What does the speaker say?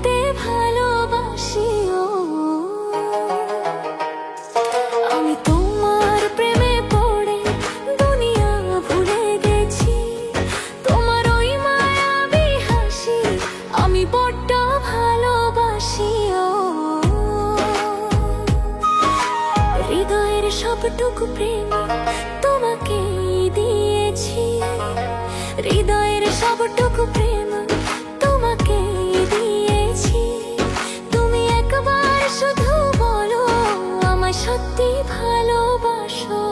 বলতে ভালোবাসি। ও আমি তোমার প্রেমে পড়ে দুনিয়া ভুলে গেছি, তোমার ওই মায়াবী হাসি আমি বড্ড ভালোবাসি। ও হৃদয়ের সবটুকু প্রেম তোমাকে দিয়েছি, হৃদয়ের সবটুকু প্রেম তোমাকে দিয়েছি। তুমি একবার শুধু বলো আমায় সত্যি ভালোবাসো।